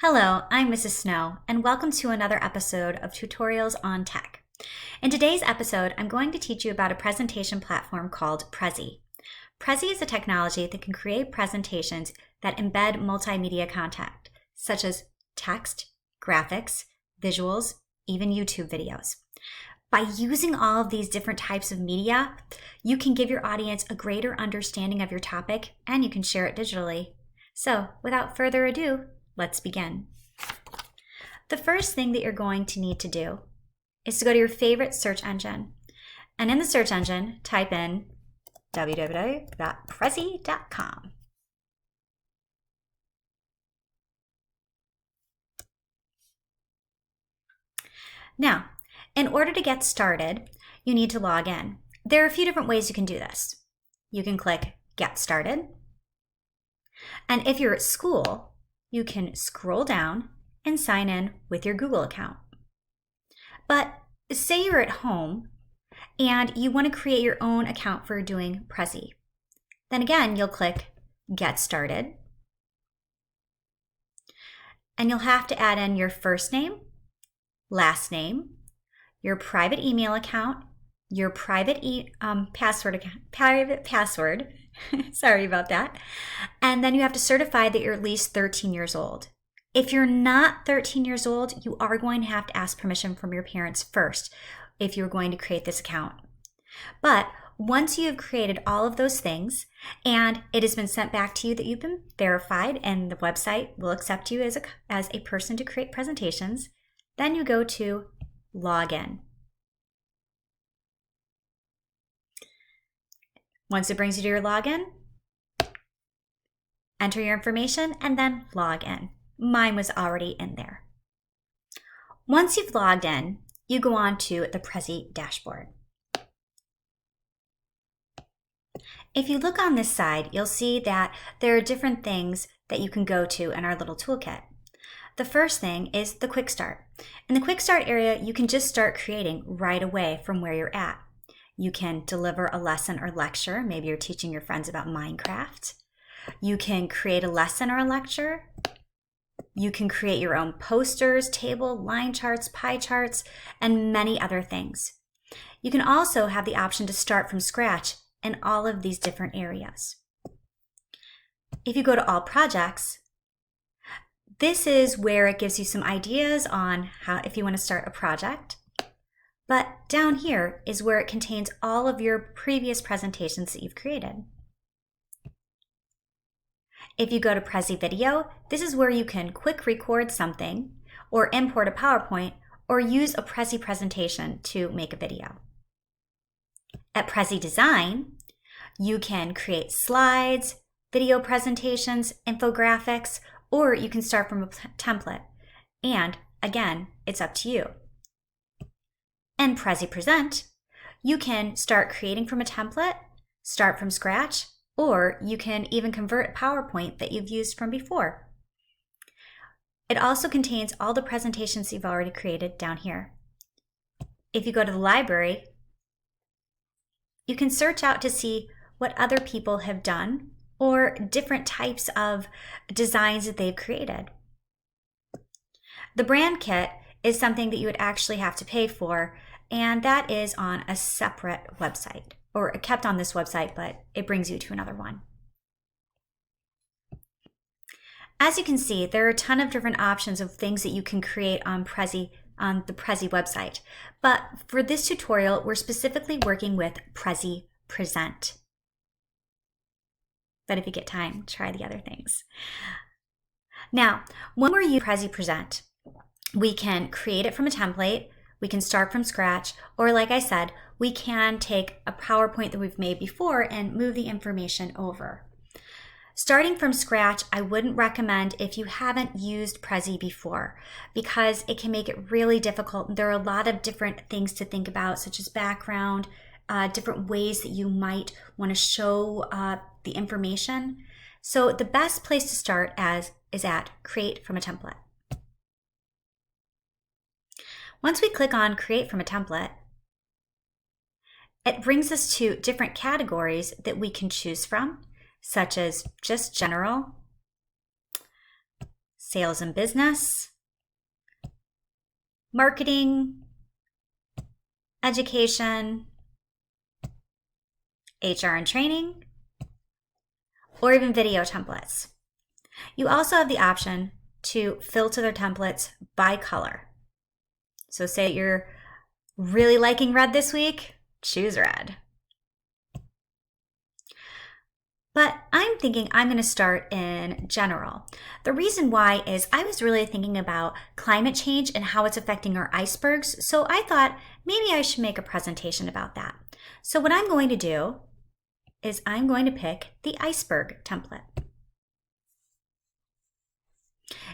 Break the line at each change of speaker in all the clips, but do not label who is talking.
Hello, I'm Mrs. Snow, and welcome to another episode of Tutorials on Tech. In today's episode, I'm going to teach you about a presentation platform called Prezi. Prezi is a technology that can create presentations that embed multimedia content, such as text, graphics, visuals, even YouTube videos. By using all of these different types of media, you can give your audience a greater understanding of your topic, and you can share it digitally. So, without further ado, let's begin. The first thing that you're going to need to do is to go to your favorite search engine. And in the search engine, type in www.prezi.com. Now, in order to get started, you need to log in. There are a few different ways you can do this. You can click Get Started. And if you're at school, you can scroll down and sign in with your Google account. But say you're at home and you want to create your own account for doing Prezi. Then again, you'll click Get Started. And you'll have to add in your first name, last name, your private email account, your private password. Sorry about that. And then you have to certify that you're at least 13 years old. If you're not 13 years old, you are going to have to ask permission from your parents first if you're going to create this account. But once you have created all of those things and it has been sent back to you that you've been verified and the website will accept you as a person to create presentations, then you go to Login. Once it brings you to your login, enter your information and then log in. Mine was already in there. Once you've logged in, you go on to the Prezi dashboard. If you look on this side, you'll see that there are different things that you can go to in our little toolkit. The first thing is the Quick Start. In the Quick Start area, you can just start creating right away from where you're at. You can deliver a lesson or lecture. Maybe you're teaching your friends about Minecraft. You can create a lesson or a lecture. You can create your own posters, table, line charts, pie charts, and many other things. You can also have the option to start from scratch in all of these different areas. If you go to All Projects, this is where it gives you some ideas on how if you want to start a project. But down here is where it contains all of your previous presentations that you've created. If you go to Prezi Video, this is where you can quick record something or import a PowerPoint or use a Prezi presentation to make a video. At Prezi Design, you can create slides, video presentations, infographics, or you can start from a template. And again, it's up to you. In Prezi Present, you can start creating from a template, start from scratch, or you can even convert a PowerPoint that you've used from before. It also contains all the presentations you've already created down here. If you go to the library, you can search out to see what other people have done or different types of designs that they've created. The brand kit is something that you would actually have to pay for, and that is on a separate website, or kept on this website, but it brings you to another one. As you can see, there are a ton of different options of things that you can create on the Prezi website. But for this tutorial, we're specifically working with Prezi Present. But if you get time, try the other things. Now, when we're using Prezi Present, we can create it from a template, we can start from scratch, or like I said, we can take a PowerPoint that we've made before and move the information over. Starting from scratch, I wouldn't recommend if you haven't used Prezi before because it can make it really difficult. There are a lot of different things to think about, such as background, different ways that you might want to show the information. So the best place to start is at Create from a Template. Once we click on Create from a Template, it brings us to different categories that we can choose from, such as just general, sales and business, marketing, education, HR and training, or even video templates. You also have the option to filter their templates by color. So say you're really liking red this week, choose red. But I'm thinking I'm going to start in general. The reason why is I was really thinking about climate change and how it's affecting our icebergs. So I thought maybe I should make a presentation about that. So what I'm going to do is I'm going to pick the iceberg template.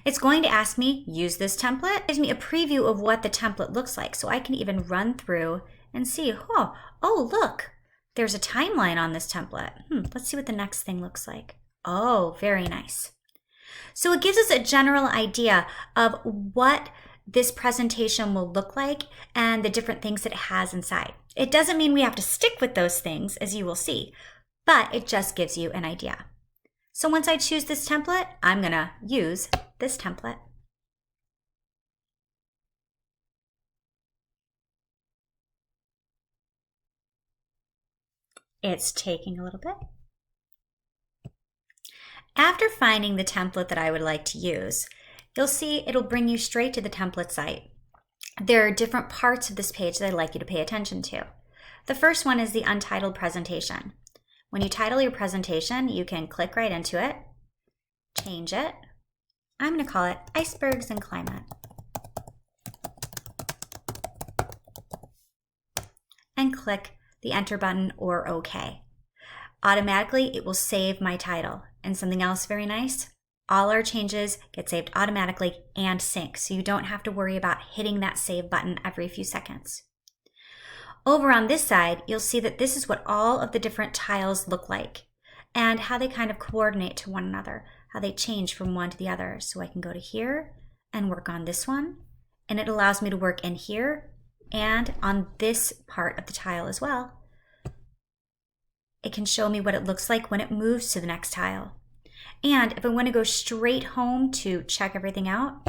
It's going to ask me, use this template. It gives me a preview of what the template looks like. So I can even run through and see, oh, look. There's a timeline on this template. Let's see what the next thing looks like. Oh, very nice. So it gives us a general idea of what this presentation will look like and the different things that it has inside. It doesn't mean we have to stick with those things, as you will see, but it just gives you an idea. So once I choose this template, I'm gonna use this template. It's taking a little bit. After finding the template that I would like to use, you'll see it'll bring you straight to the template site. There are different parts of this page that I'd like you to pay attention to. The first one is the untitled presentation. When you title your presentation, you can click right into it, change it. I'm going to call it Icebergs and Climate. And click the enter button or OK. Automatically, it will save my title. And something else very nice, all our changes get saved automatically and sync, so you don't have to worry about hitting that save button every few seconds. Over on this side, you'll see that this is what all of the different tiles look like and how they kind of coordinate to one another, how they change from one to the other. So I can go to here and work on this one, and it allows me to work in here and on this part of the tile as well. It can show me what it looks like when it moves to the next tile. And if I want to go straight home to check everything out,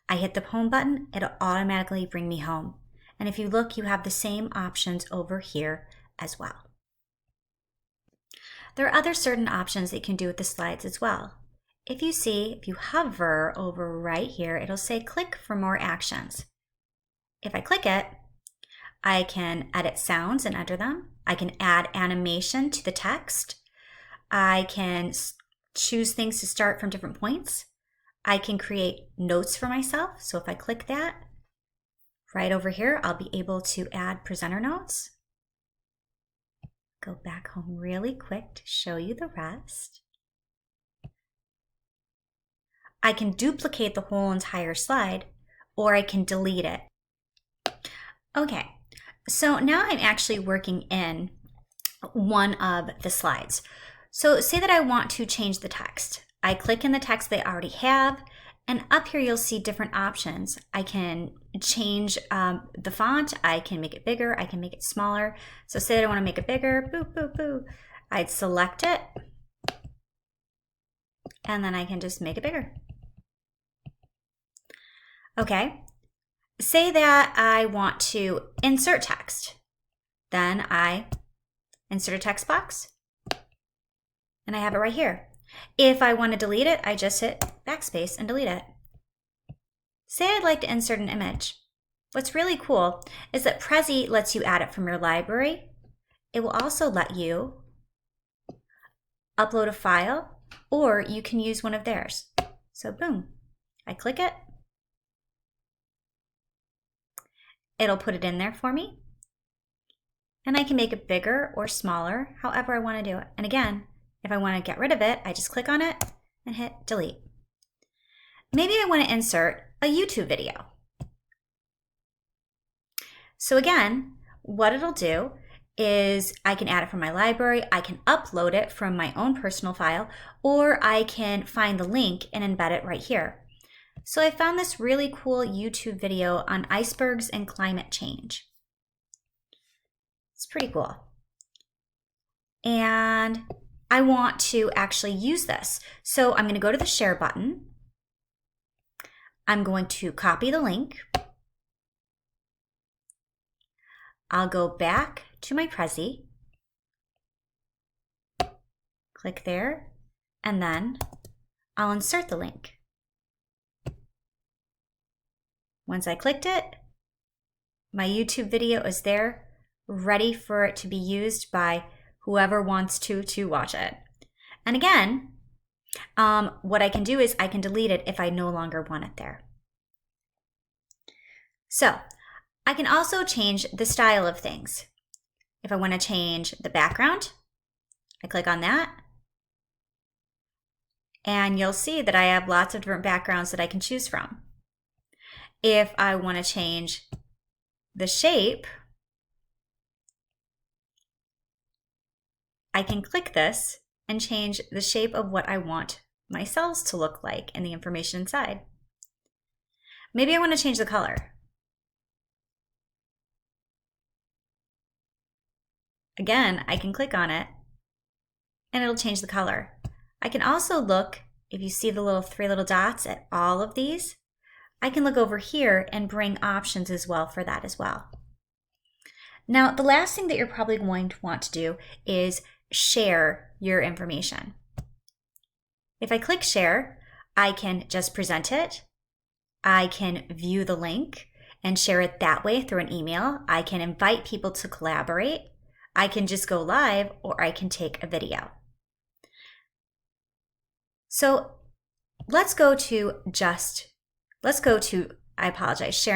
I hit the home button, it'll automatically bring me home. And if you look, you have the same options over here as well. There are other certain options that you can do with the slides as well. If you hover over right here, it'll say click for more actions. If I click it, I can edit sounds and enter them. I can add animation to the text. I can choose things to start from different points. I can create notes for myself. So if I click that, right over here, I'll be able to add presenter notes. Go back home really quick to show you the rest. I can duplicate the whole entire slide, or I can delete it. Okay, so now I'm actually working in one of the slides. So say that I want to change the text. I click in the text they already have, and up here you'll see different options. I can change the font, I can make it bigger, I can make it smaller. So say that I want to make it bigger, boo, boo, boo. I'd select it, and then I can just make it bigger. Okay, say that I want to insert text. Then I insert a text box, and I have it right here. If I want to delete it, I just hit backspace and delete it. Say I'd like to insert an image. What's really cool is that Prezi lets you add it from your library. It will also let you upload a file, or you can use one of theirs. So boom, I click it. It'll put it in there for me. And I can make it bigger or smaller, however I want to do it. And again, if I want to get rid of it, I just click on it and hit delete. Maybe I want to insert a YouTube video. So again, what it'll do is I can add it from my library, I can upload it from my own personal file, or I can find the link and embed it right here. So I found this really cool YouTube video on icebergs and climate change. It's pretty cool. And I want to actually use this. So I'm going to go to the share button. I'm going to copy the link. I'll go back to my Prezi, click there, and then I'll insert the link. Once I clicked it, my YouTube video is there, ready for it to be used by whoever wants to watch it. And again, what I can do is I can delete it if I no longer want it there. So I can also change the style of things. If I want to change the background, I click on that. And you'll see that I have lots of different backgrounds that I can choose from. If I want to change the shape, I can click this and change the shape of what I want my cells to look like and the information inside. Maybe I want to change the color. Again, I can click on it and it'll change the color. I can also look, if you see the three little dots at all of these, I can look over here and bring options as well for that as well. Now, the last thing that you're probably going to want to do is share your information. If I click share, I can just present it. I can view the link and share it that way through an email. I can invite people to collaborate. I can just go live, or I can take a video. So let's go to share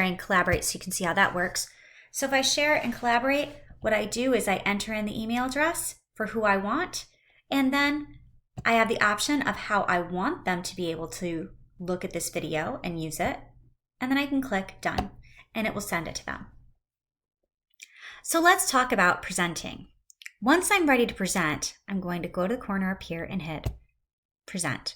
and collaborate so you can see how that works. So if I share and collaborate, what I do is I enter in the email address for who I want, and then I have the option of how I want them to be able to look at this video and use it. And then I can click done, and it will send it to them. So let's talk about presenting. Once I'm ready to present, I'm going to go to the corner up here and hit present.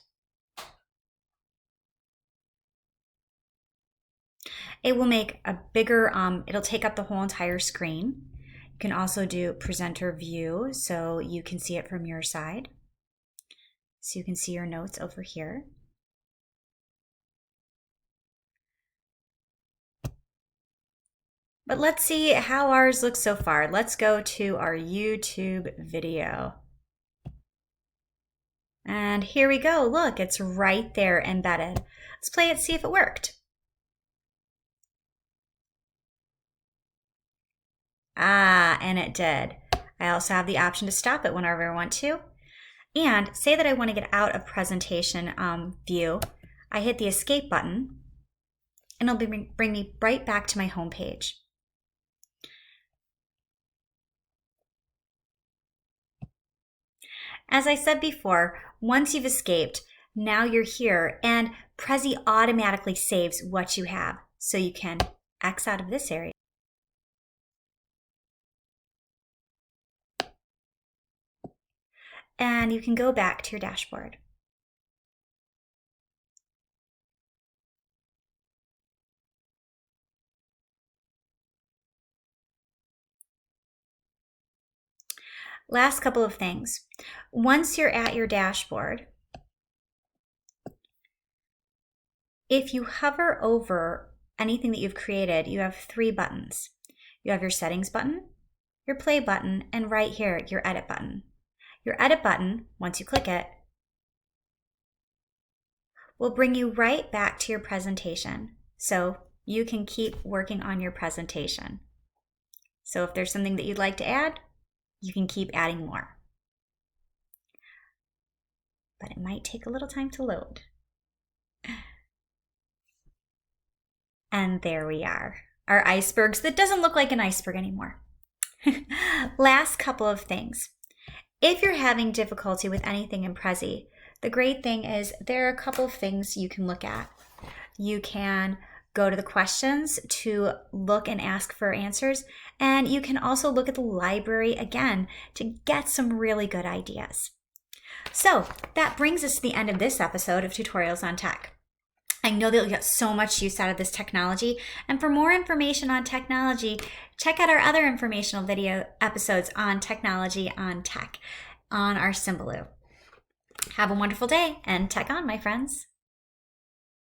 It will make a bigger, it'll take up the whole entire screen. You can also do presenter view so you can see it from your side. So you can see your notes over here. But let's see how ours looks so far. Let's go to our YouTube video. And here we go. Look, it's right there embedded. Let's play it, see if it worked. And it did. I also have the option to stop it whenever I want to. And say that I want to get out of presentation view. I hit the escape button and it'll bring me right back to my home page. As I said before, once you've escaped, now you're here, and Prezi automatically saves what you have. So you can X out of this area. And you can go back to your dashboard. Last couple of things. Once you're at your dashboard, if you hover over anything that you've created, you have three buttons. You have your settings button, your play button, and right here, your edit button. Your edit button, once you click it, will bring you right back to your presentation. So you can keep working on your presentation. So if there's something that you'd like to add, you can keep adding more. But it might take a little time to load. And there we are, our icebergs that doesn't look like an iceberg anymore. Last couple of things. If you're having difficulty with anything in Prezi, the great thing is there are a couple of things you can look at. You can go to the questions to look and ask for answers, and you can also look at the library again to get some really good ideas. So that brings us to the end of this episode of Tutorials on Tech. I know that you'll get so much use out of this technology, and for more information on technology, check out our other informational video episodes on technology on tech. on our Symbaloo. Have a wonderful day and tech on, my friends.